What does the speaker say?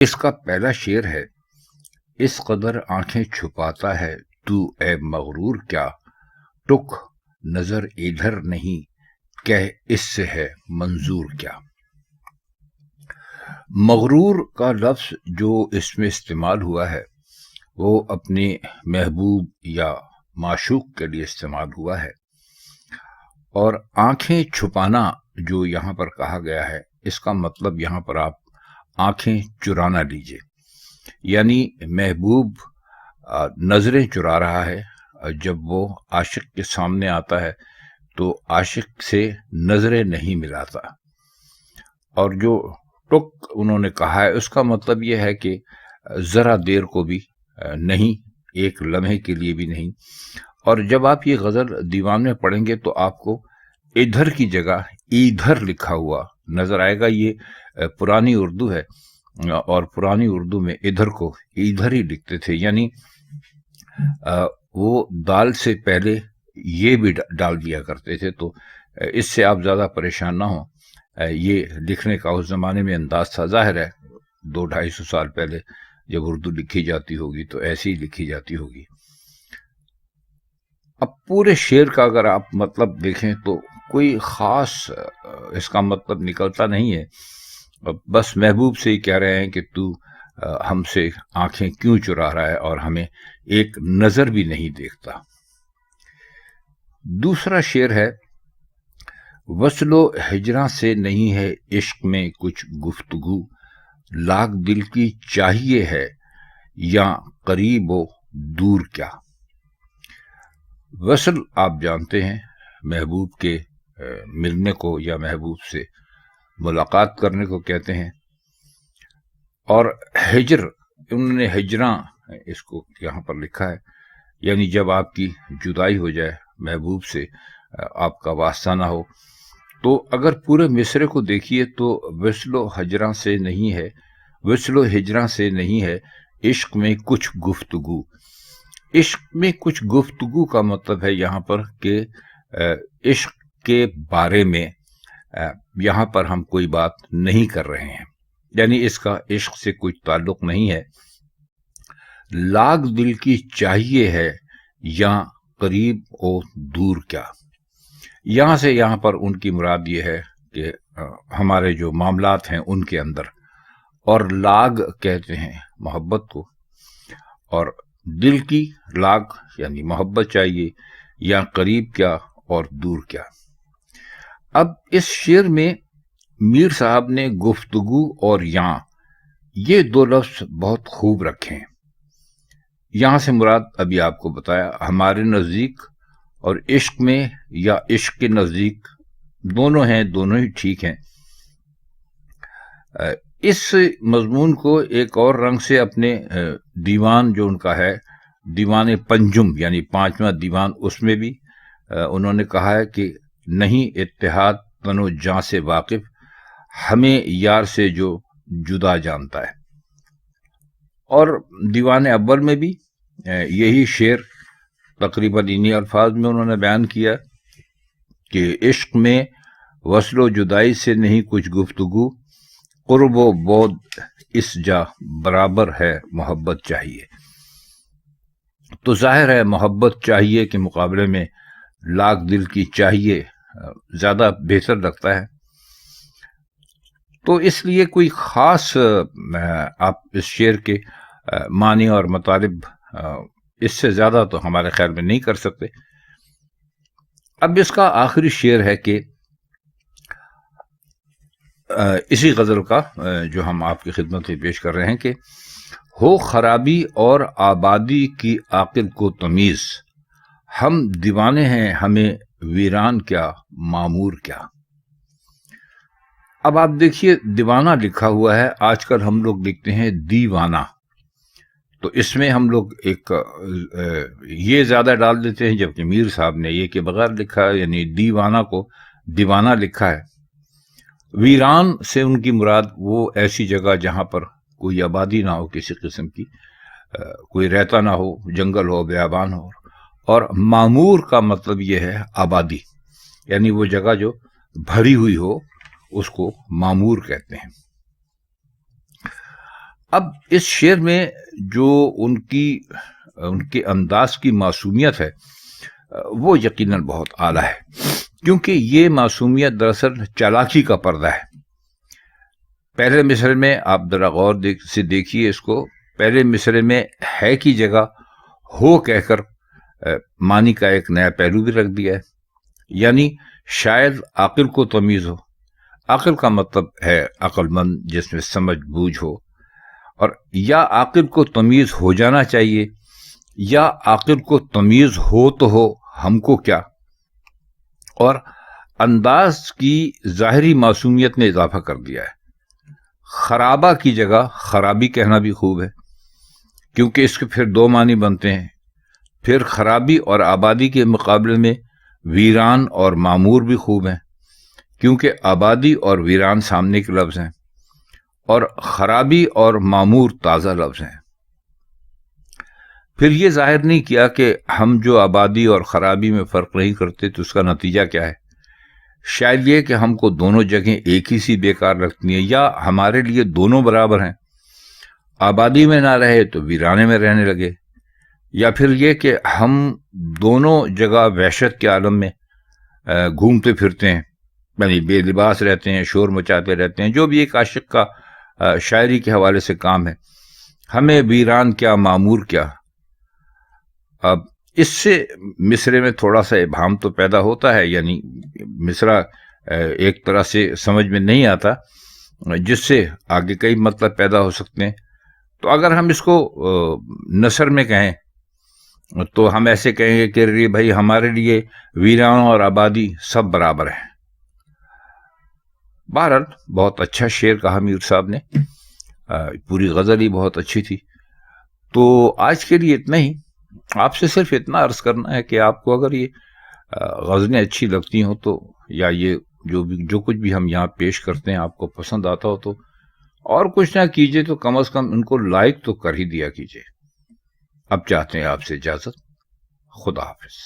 اس کا پہلا شعر ہے: اس قدر آنکھیں چھپاتا ہے تو اے مغرور کیا، ٹک نظر ادھر نہیں کہہ اس سے ہے منظور کیا۔ مغرور کا لفظ جو اس میں استعمال ہوا ہے وہ اپنے محبوب یا معشوق کے لیے استعمال ہوا ہے، اور آنکھیں چھپانا جو یہاں پر کہا گیا ہے اس کا مطلب یہاں پر آپ آنکھیں چرانا لیجئے، یعنی محبوب نظریں چرا رہا ہے۔ جب وہ عاشق کے سامنے آتا ہے تو عاشق سے نظریں نہیں ملاتا، اور جو ٹک انہوں نے کہا ہے اس کا مطلب یہ ہے کہ ذرا دیر کو بھی نہیں، ایک لمحے کے لیے بھی نہیں۔ اور جب آپ یہ غزل دیوان میں پڑھیں گے تو آپ کو ادھر کی جگہ ادھر لکھا ہوا نظر آئے گا۔ یہ پرانی اردو ہے، اور پرانی اردو میں ادھر کو ادھر ہی لکھتے تھے، یعنی وہ دال سے پہلے یہ بھی ڈال دیا کرتے تھے۔ تو اس سے آپ زیادہ پریشان نہ ہوں، یہ لکھنے کا اس زمانے میں انداز تھا۔ ظاہر ہے 200-250 سال پہلے جب اردو لکھی جاتی ہوگی تو ایسی ہی لکھی جاتی ہوگی۔ اب پورے شعر کا اگر آپ مطلب دیکھیں تو کوئی خاص اس کا مطلب نکلتا نہیں ہے، بس محبوب سے ہی کہہ رہے ہیں کہ تو ہم سے آنکھیں کیوں چرا رہا ہے اور ہمیں ایک نظر بھی نہیں دیکھتا۔ دوسرا شعر ہے: وصل و ہجراں سے نہیں ہے عشق میں کچھ گفتگو، لاکھ دل کی چاہیے ہے یا قریب و دور کیا۔ وصل آپ جانتے ہیں محبوب کے ملنے کو یا محبوب سے ملاقات کرنے کو کہتے ہیں، اور ہجر انہوں نے ہجراں اس کو یہاں پر لکھا ہے، یعنی جب آپ کی جدائی ہو جائے محبوب سے، آپ کا واسطہ نہ ہو۔ تو اگر پورے مصرے کو دیکھیے تو وصل و ہجراں سے نہیں ہے، وصل و ہجراں سے نہیں ہے عشق میں کچھ گفتگو۔ عشق میں کچھ گفتگو کا مطلب ہے یہاں پر کہ عشق کے بارے میں یہاں پر ہم کوئی بات نہیں کر رہے ہیں، یعنی اس کا عشق سے کوئی تعلق نہیں ہے۔ لاکھ دل کی چاہیے ہے یا قریب و دور کیا، یہاں سے یہاں پر ان کی مراد یہ ہے کہ ہمارے جو معاملات ہیں ان کے اندر، اور لاگ کہتے ہیں محبت کو، اور دل کی لاگ یعنی محبت چاہیے، یا قریب کیا اور دور کیا۔ اب اس شعر میں میر صاحب نے گفتگو اور یاں یہ دو لفظ بہت خوب رکھے ہیں۔ یہاں سے مراد ابھی آپ کو بتایا، ہمارے نزدیک اور عشق میں یا عشق کے نزدیک دونوں ہیں، دونوں ہی ٹھیک ہیں۔ اس مضمون کو ایک اور رنگ سے اپنے دیوان جو ان کا ہے، دیوان پنجم یعنی 5واں دیوان، اس میں بھی انہوں نے کہا ہے کہ نہیں اتحاد تن و جاں سے واقف، ہمیں یار سے جو جدا جانتا ہے۔ اور دیوان اول میں بھی یہی شعر تقریباً انہی الفاظ میں انہوں نے بیان کیا کہ عشق میں وصل و جدائی سے نہیں کچھ گفتگو، قرب و بعد اس جا برابر ہے محبت چاہیے۔ تو ظاہر ہے محبت چاہیے کے مقابلے میں لاکھ دل کی چاہیے زیادہ بہتر لگتا ہے۔ تو اس لیے کوئی خاص آپ اس شعر کے معنی اور مطالب اس سے زیادہ تو ہمارے خیال میں نہیں کر سکتے۔ اب اس کا آخری شعر ہے کہ اسی غزل کا جو ہم آپ کی خدمت میں پیش کر رہے ہیں کہ ہو خرابی اور آبادی کی عاقل کو تمیز، ہم دیوانے ہیں ہمیں ویران کیا معمور کیا۔ اب آپ دیکھیے دیوانہ لکھا ہوا ہے، آج کل ہم لوگ لکھتے ہیں دیوانہ، تو اس میں ہم لوگ ایک یہ زیادہ ڈال دیتے ہیں، جبکہ میر صاحب نے یہ کہ بغیر لکھا ہے، یعنی دیوانہ کو دیوانہ لکھا ہے۔ ویران سے ان کی مراد وہ ایسی جگہ جہاں پر کوئی آبادی نہ ہو کسی قسم کی، کوئی رہتا نہ ہو، جنگل ہو، بیابان ہو، اور معمور کا مطلب یہ ہے آبادی، یعنی وہ جگہ جو بھری ہوئی ہو اس کو معمور کہتے ہیں۔ اب اس شعر میں جو ان کے انداز کی معصومیت ہے وہ یقیناً بہت اعلیٰ ہے، کیونکہ یہ معصومیت دراصل چالاکی کا پردہ ہے۔ پہلے مصرعے میں آپ ذرا غور سے دیکھیے اس کو، پہلے مصرعے میں ہے کی جگہ ہو کہہ کر معنی کا ایک نیا پہلو بھی رکھ دیا ہے، یعنی شاید عاقل کو تمیز ہو۔ عقل کا مطلب ہے عقل مند، جس میں سمجھ بوجھ ہو، اور یا عاقل کو تمیز ہو جانا چاہیے یا عاقل کو تمیز ہو تو ہو، ہم کو کیا۔ اور انداز کی ظاہری معصومیت نے اضافہ کر دیا ہے۔ خرابہ کی جگہ خرابی کہنا بھی خوب ہے، کیونکہ اس کے پھر دو معنی بنتے ہیں۔ پھر خرابی اور آبادی کے مقابلے میں ویران اور معمور بھی خوب ہیں، کیونکہ آبادی اور ویران سامنے کے لفظ ہیں اور خرابی اور معمور تازہ لفظ ہیں۔ پھر یہ ظاہر نہیں کیا کہ ہم جو آبادی اور خرابی میں فرق نہیں کرتے تو اس کا نتیجہ کیا ہے۔ شاید یہ کہ ہم کو دونوں جگہیں ایک ہی سی بیکار لگتی ہیں، یا ہمارے لیے دونوں برابر ہیں، آبادی میں نہ رہے تو ویرانے میں رہنے لگے، یا پھر یہ کہ ہم دونوں جگہ وحشت کے عالم میں گھومتے پھرتے ہیں، یعنی بے لباس رہتے ہیں، شور مچاتے رہتے ہیں، جو بھی ایک عاشق کا شاعری کے حوالے سے کام ہے۔ ہمیں ویران کیا معمور کیا۔ اب اس سے مصرے میں تھوڑا سا ابہام تو پیدا ہوتا ہے، یعنی مصرع ایک طرح سے سمجھ میں نہیں آتا، جس سے آگے کئی مطلب پیدا ہو سکتے ہیں۔ تو اگر ہم اس کو نثر میں کہیں تو ہم ایسے کہیں گے کہ بھائی ہمارے لیے ویران اور آبادی سب برابر ہیں۔ بہرحال بہت اچھا شعر کہا میر صاحب نے، پوری غزل ہی بہت اچھی تھی۔ تو آج کے لیے اتنا ہی، آپ سے صرف اتنا عرض کرنا ہے کہ آپ کو اگر یہ غزلیں اچھی لگتی ہوں تو، یا یہ جو کچھ بھی ہم یہاں پیش کرتے ہیں آپ کو پسند آتا ہو تو، اور کچھ نہ کیجئے تو کم از کم ان کو لائک تو کر ہی دیا کیجئے۔ اب چاہتے ہیں آپ سے اجازت، خدا حافظ۔